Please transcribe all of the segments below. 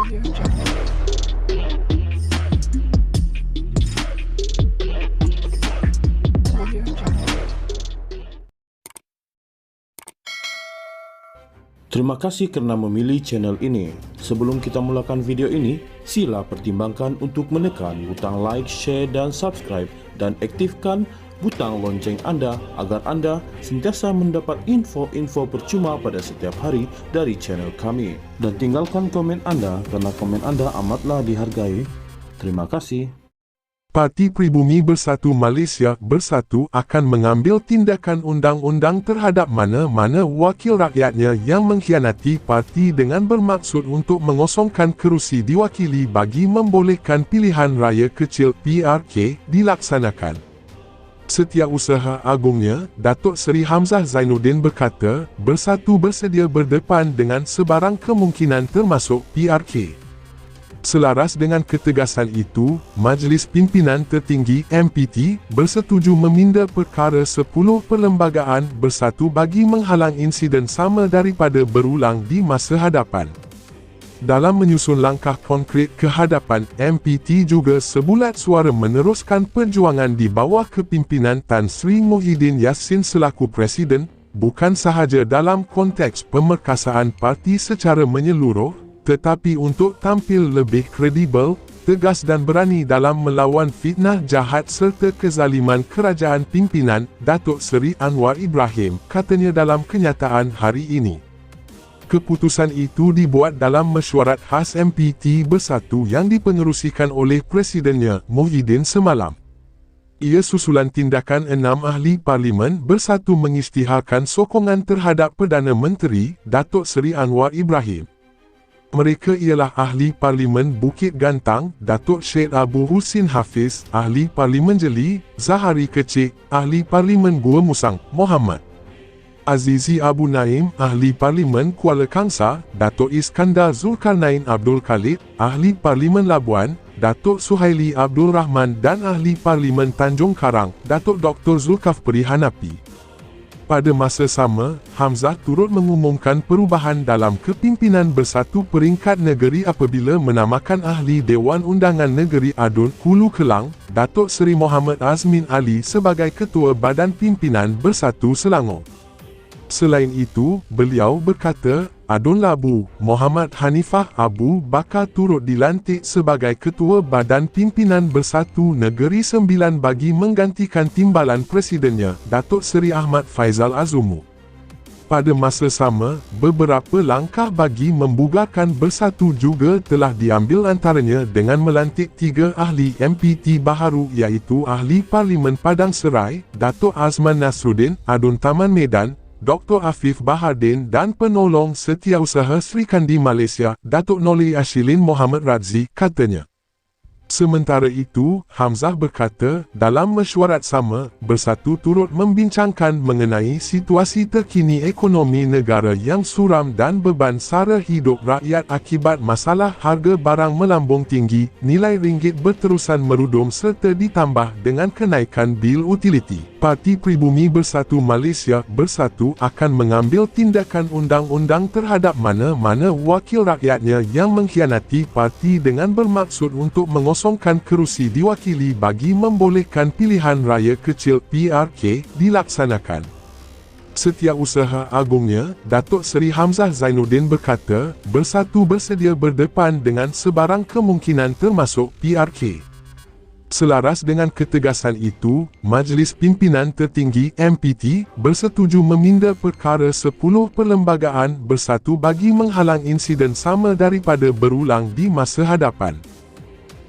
Terima kasih kerana memilih channel ini. Sebelum kita mulakan video ini, sila pertimbangkan untuk menekan butang like, share dan subscribe dan aktifkan butang lonceng anda agar anda sentiasa mendapat info-info percuma pada setiap hari dari channel kami. Dan tinggalkan komen anda kerana komen anda amatlah dihargai. Terima kasih. Parti Pribumi Bersatu Malaysia Bersatu akan mengambil tindakan undang-undang terhadap mana-mana wakil rakyatnya yang mengkhianati parti dengan bermaksud untuk mengosongkan kerusi diwakili bagi membolehkan pilihan raya kecil PRK dilaksanakan. Setiausaha Agungnya, Datuk Seri Hamzah Zainuddin berkata, Bersatu bersedia berdepan dengan sebarang kemungkinan termasuk PRK. Selaras dengan ketegasan itu, Majlis Pimpinan Tertinggi MPT bersetuju meminda perkara 10 perlembagaan bersatu bagi menghalang insiden sama daripada berulang di masa hadapan. Dalam menyusun langkah konkret ke hadapan, MPT juga sebulat suara meneruskan perjuangan di bawah kepimpinan Tan Sri Muhyiddin Yassin selaku Presiden, bukan sahaja dalam konteks pemerkasaan parti secara menyeluruh, tetapi untuk tampil lebih kredibel, tegas dan berani dalam melawan fitnah jahat serta kezaliman kerajaan pimpinan Datuk Seri Anwar Ibrahim, katanya dalam kenyataan hari ini. Keputusan itu dibuat dalam mesyuarat khas MPT Bersatu yang dipengerusikan oleh Presidennya Muhyiddin semalam. Ia susulan tindakan 6 ahli Parlimen Bersatu mengisytiharkan sokongan terhadap Perdana Menteri Datuk Seri Anwar Ibrahim. Mereka ialah Ahli Parlimen Bukit Gantang, Datuk Syed Abu Husin Hafiz, Ahli Parlimen Jeli, Zahari Kecik, Ahli Parlimen Gua Musang, Muhammad Azizi Abu Naim, Ahli Parlimen Kuala Kangsar, Datuk Iskandar Zulkarnain Abdul Khalid, Ahli Parlimen Labuan, Datuk Suhaili Abdul Rahman dan Ahli Parlimen Tanjung Karang, Datuk Dr. Zulkafli Hanapi. Pada masa sama, Hamzah turut mengumumkan perubahan dalam kepimpinan Bersatu peringkat negeri apabila menamakan Ahli Dewan Undangan Negeri Adun Hulu Kelang, Datuk Seri Muhammad Azmin Ali sebagai Ketua Badan Pimpinan Bersatu Selangor. Selain itu, beliau berkata, Adun Labu, Muhammad Hanifah Abu Bakar turut dilantik sebagai Ketua Badan Pimpinan Bersatu Negeri Sembilan bagi menggantikan timbalan Presidennya, Datuk Seri Ahmad Faizal Azumu. Pada masa sama, beberapa langkah bagi membugarkan Bersatu juga telah diambil antaranya dengan melantik 3 ahli MPT baharu iaitu Ahli Parlimen Padang Serai, Datuk Azman Nasruddin, Adun Taman Medan, Dr. Afif Bahardin dan Penolong Setiausaha Sri Kandi Malaysia, Datuk Noli Ashilin Mohamad Radzi, katanya. Sementara itu, Hamzah berkata, dalam mesyuarat sama, Bersatu turut membincangkan mengenai situasi terkini ekonomi negara yang suram dan beban sara hidup rakyat akibat masalah harga barang melambung tinggi, nilai ringgit berterusan merudum serta ditambah dengan kenaikan bil utiliti. Parti Pribumi Bersatu Malaysia Bersatu akan mengambil tindakan undang-undang terhadap mana-mana wakil rakyatnya yang mengkhianati parti dengan bermaksud untuk mengosongkan kerusi diwakili bagi membolehkan pilihan raya kecil PRK dilaksanakan. Setiausaha Agungnya, Datuk Seri Hamzah Zainuddin berkata, Bersatu bersedia berdepan dengan sebarang kemungkinan termasuk PRK. Selaras dengan ketegasan itu, Majlis Pimpinan Tertinggi MPT bersetuju meminda perkara 10 perlembagaan bersatu bagi menghalang insiden sama daripada berulang di masa hadapan.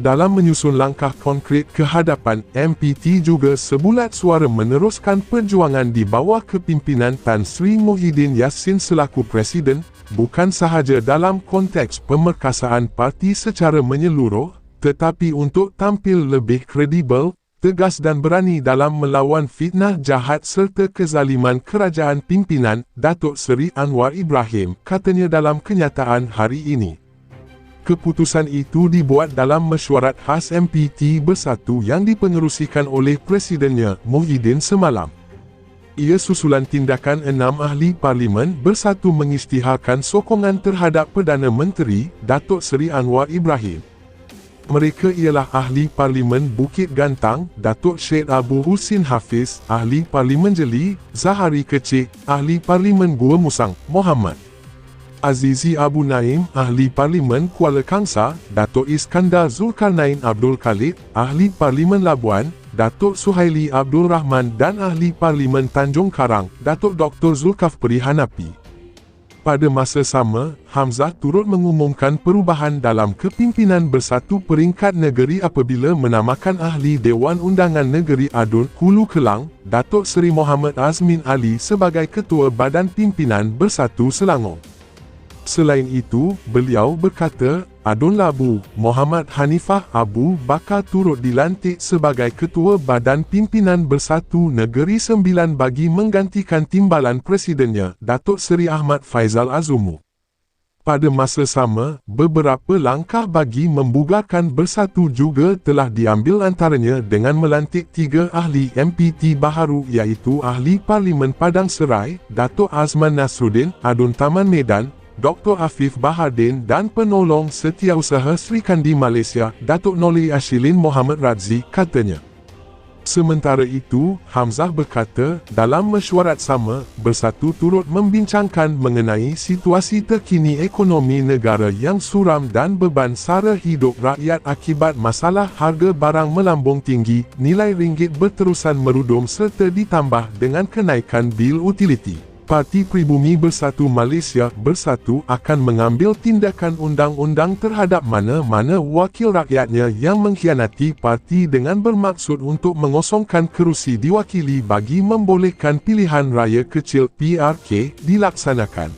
Dalam menyusun langkah konkret ke hadapan, MPT juga sebulat suara meneruskan perjuangan di bawah kepimpinan Tan Sri Muhyiddin Yassin selaku Presiden, bukan sahaja dalam konteks pemerkasaan parti secara menyeluruh, tetapi untuk tampil lebih kredibel, tegas dan berani dalam melawan fitnah jahat serta kezaliman kerajaan pimpinan Datuk Seri Anwar Ibrahim, katanya dalam kenyataan hari ini. Keputusan itu dibuat dalam mesyuarat khas MPT Bersatu yang dipengerusikan oleh Presidennya Muhyiddin semalam. Ia susulan tindakan 6 ahli parlimen bersatu mengisytiharkan sokongan terhadap Perdana Menteri, Datuk Seri Anwar Ibrahim. Mereka ialah Ahli Parlimen Bukit Gantang, Datuk Syed Abu Husin Hafiz, Ahli Parlimen Jeli, Zahari Kecik, Ahli Parlimen Gua Musang, Muhammad Azizi Abu Naim, Ahli Parlimen Kuala Kangsar, Datuk Iskandar Zulkarnain Abdul Khalid, Ahli Parlimen Labuan, Datuk Suhaili Abdul Rahman dan Ahli Parlimen Tanjung Karang, Datuk Dr. Zulkafli Hanapi. Pada masa sama, Hamzah turut mengumumkan perubahan dalam kepimpinan bersatu peringkat negeri apabila menamakan Ahli Dewan Undangan Negeri Adun Hulu Kelang, Datuk Seri Muhammad Azmin Ali sebagai Ketua Badan Pimpinan Bersatu Selangor. Selain itu, beliau berkata, Adun Labu, Muhammad Hanifah Abu Bakar turut dilantik sebagai Ketua Badan Pimpinan Bersatu Negeri Sembilan bagi menggantikan timbalan Presidennya, Datuk Seri Ahmad Faizal Azumu. Pada masa sama, beberapa langkah bagi membugarkan Bersatu juga telah diambil antaranya dengan melantik 3 ahli MPT baharu iaitu Ahli Parlimen Padang Serai, Datuk Azman Nasruddin, Adun Taman Medan, Dr. Afif Bahardin dan Penolong Setiausaha Sri Kandi Malaysia, Datuk Noli Ashilin Muhammad Radzi, katanya. Sementara itu, Hamzah berkata, dalam mesyuarat sama, Bersatu turut membincangkan mengenai situasi terkini ekonomi negara yang suram dan beban sara hidup rakyat akibat masalah harga barang melambung tinggi, nilai ringgit berterusan merudum serta ditambah dengan kenaikan bil utiliti. Parti Pribumi Bersatu Malaysia Bersatu akan mengambil tindakan undang-undang terhadap mana-mana wakil rakyatnya yang mengkhianati parti dengan bermaksud untuk mengosongkan kerusi diwakili bagi membolehkan pilihan raya kecil PRK dilaksanakan.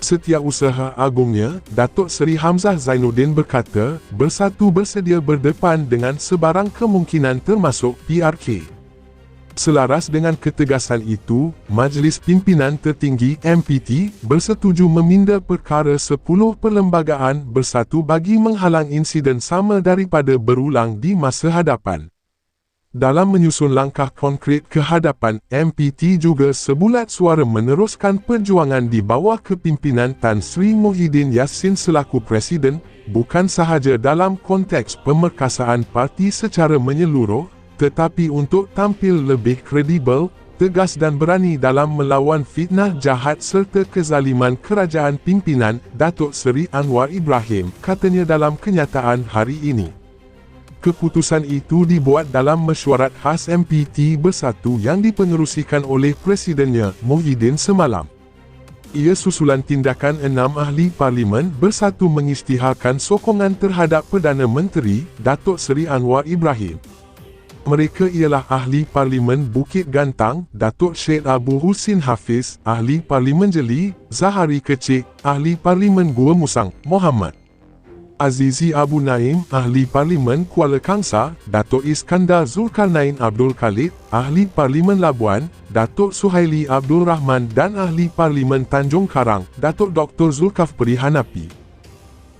Setiausaha Agungnya, Datuk Seri Hamzah Zainuddin berkata, Bersatu bersedia berdepan dengan sebarang kemungkinan termasuk PRK. Selaras dengan ketegasan itu, Majlis Pimpinan Tertinggi MPT bersetuju meminda perkara 10 perlembagaan Bersatu bagi menghalang insiden sama daripada berulang di masa hadapan. Dalam menyusun langkah konkret ke hadapan, MPT juga sebulat suara meneruskan perjuangan di bawah kepimpinan Tan Sri Muhyiddin Yassin selaku Presiden, bukan sahaja dalam konteks pemerkasaan parti secara menyeluruh, tetapi untuk tampil lebih kredibel, tegas dan berani dalam melawan fitnah jahat serta kezaliman kerajaan pimpinan Datuk Seri Anwar Ibrahim, katanya dalam kenyataan hari ini. Keputusan itu dibuat dalam mesyuarat khas MPT Bersatu yang dipengerusikan oleh Presidennya, Muhyiddin semalam. Ia susulan tindakan 6 ahli parlimen Bersatu mengisytiharkan sokongan terhadap Perdana Menteri, Datuk Seri Anwar Ibrahim. Mereka ialah Ahli Parlimen Bukit Gantang, Datuk Syed Abu Husin Hafiz, Ahli Parlimen Jeli, Zahari Kecik, Ahli Parlimen Gua Musang, Muhammad Azizi Abu Naim, Ahli Parlimen Kuala Kangsar, Datuk Iskandar Zulkarnain Abdul Khalid, Ahli Parlimen Labuan, Datuk Suhaili Abdul Rahman dan Ahli Parlimen Tanjung Karang, Datuk Dr. Zulkafli Hanapi.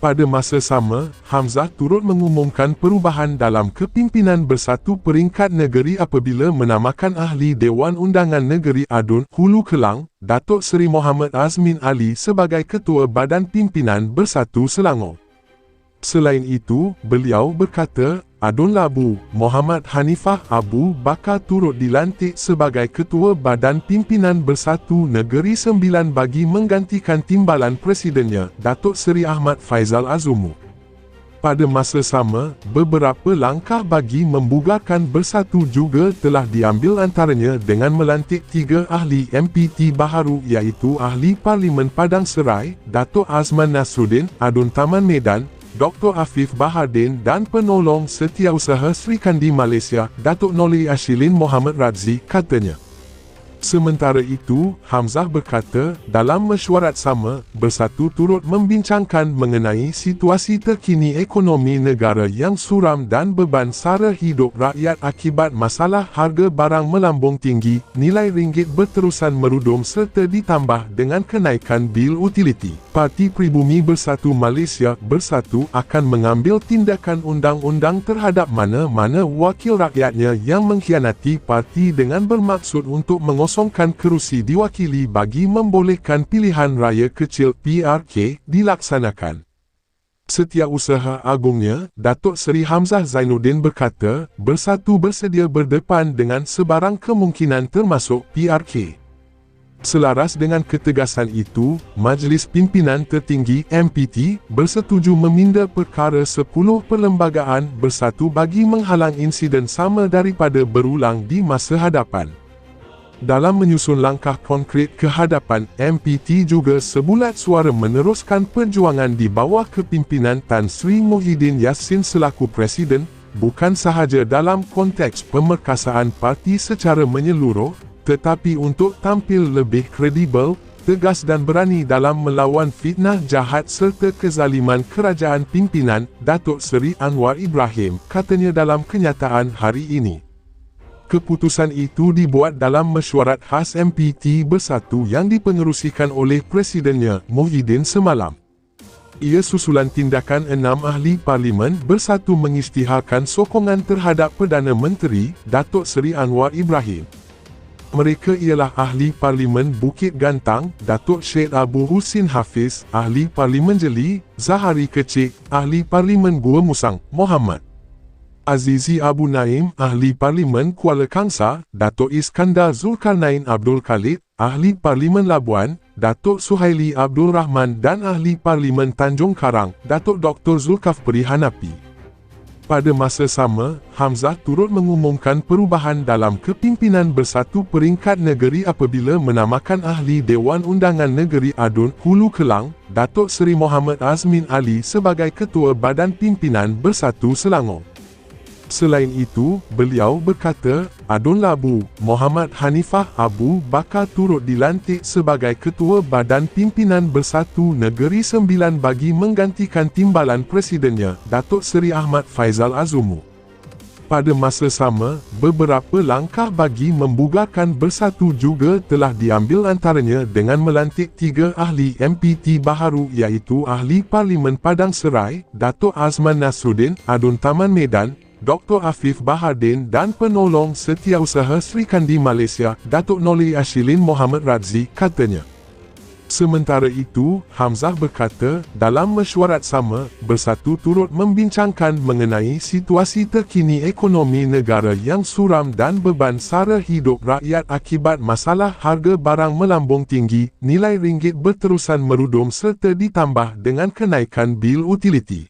Pada masa sama, Hamzah turut mengumumkan perubahan dalam kepimpinan Bersatu peringkat negeri apabila menamakan Ahli Dewan Undangan Negeri Adun Hulu Kelang, Datuk Seri Muhammad Azmin Ali sebagai Ketua Badan Pimpinan Bersatu Selangor. Selain itu, beliau berkata, Adun Labu, Muhammad Hanifah Abu Bakar turut dilantik sebagai Ketua Badan Pimpinan Bersatu Negeri Sembilan bagi menggantikan timbalan Presidennya, Datuk Seri Ahmad Faizal Azumu. Pada masa sama, beberapa langkah bagi membugarkan Bersatu juga telah diambil antaranya dengan melantik 3 ahli MPT baharu iaitu Ahli Parlimen Padang Serai, Datuk Azman Nasruddin, Adun Taman Medan, Dr. Afif Bahardin dan Penolong Setiausaha Sri Kandi Malaysia, Datuk Noli Ashilin Muhammad Radzi, katanya. Sementara itu, Hamzah berkata, dalam mesyuarat sama, Bersatu turut membincangkan mengenai situasi terkini ekonomi negara yang suram dan beban sara hidup rakyat akibat masalah harga barang melambung tinggi, nilai ringgit berterusan merudum serta ditambah dengan kenaikan bil utiliti. Parti Pribumi Bersatu Malaysia Bersatu akan mengambil tindakan undang-undang terhadap mana-mana wakil rakyatnya yang mengkhianati parti dengan bermaksud untuk mengosongkan mengosongkan kerusi diwakili bagi membolehkan pilihan raya kecil PRK dilaksanakan. Setiausaha Agungnya, Datuk Seri Hamzah Zainuddin berkata, Bersatu bersedia berdepan dengan sebarang kemungkinan termasuk PRK. Selaras dengan ketegasan itu, Majlis Pimpinan Tertinggi MPT bersetuju meminda perkara 10 perlembagaan bersatu bagi menghalang insiden sama daripada berulang di masa hadapan. Dalam menyusun langkah konkret ke hadapan, MPT juga sebulat suara meneruskan perjuangan di bawah kepimpinan Tan Sri Muhyiddin Yassin selaku Presiden, bukan sahaja dalam konteks pemerkasaan parti secara menyeluruh, tetapi untuk tampil lebih kredibel, tegas dan berani dalam melawan fitnah jahat serta kezaliman kerajaan pimpinan Datuk Seri Anwar Ibrahim, katanya dalam kenyataan hari ini. Keputusan itu dibuat dalam mesyuarat khas MPT Bersatu yang dipengerusikan oleh Presidennya Muhyiddin semalam. Ia susulan tindakan 6 ahli Parlimen Bersatu mengisytiharkan sokongan terhadap Perdana Menteri Datuk Seri Anwar Ibrahim. Mereka ialah Ahli Parlimen Bukit Gantang, Datuk Syed Abu Husin Hafiz, Ahli Parlimen Jeli, Zahari Kecik, Ahli Parlimen Gua Musang, Muhammad Azizi Abu Naim, Ahli Parlimen Kuala Kangsar, Datuk Iskandar Zulkarnain Abdul Khalid, Ahli Parlimen Labuan, Datuk Suhaili Abdul Rahman dan Ahli Parlimen Tanjung Karang, Datuk Dr. Zulkafli Hanapi. Pada masa sama, Hamzah turut mengumumkan perubahan dalam kepimpinan Bersatu peringkat negeri apabila menamakan Ahli Dewan Undangan Negeri Adun Hulu Kelang, Datuk Seri Muhammad Azmin Ali sebagai Ketua Badan Pimpinan Bersatu Selangor. Selain itu, beliau berkata, Adun Labu, Muhammad Hanifah Abu Bakar turut dilantik sebagai Ketua Badan Pimpinan Bersatu Negeri Sembilan bagi menggantikan timbalan Presidennya, Datuk Seri Ahmad Faizal Azumu. Pada masa sama, beberapa langkah bagi membugarkan Bersatu juga telah diambil antaranya dengan melantik 3 ahli MPT baharu iaitu Ahli Parlimen Padang Serai, Datuk Azman Nasruddin, Adun Taman Medan, Dr. Afif Bahardin dan Penolong Setiausaha Sri Kandi Malaysia, Datuk Noli Ashilin Mohamad Radzi, katanya. Sementara itu, Hamzah berkata, dalam mesyuarat sama, Bersatu turut membincangkan mengenai situasi terkini ekonomi negara yang suram dan beban sara hidup rakyat akibat masalah harga barang melambung tinggi, nilai ringgit berterusan merudum serta ditambah dengan kenaikan bil utiliti.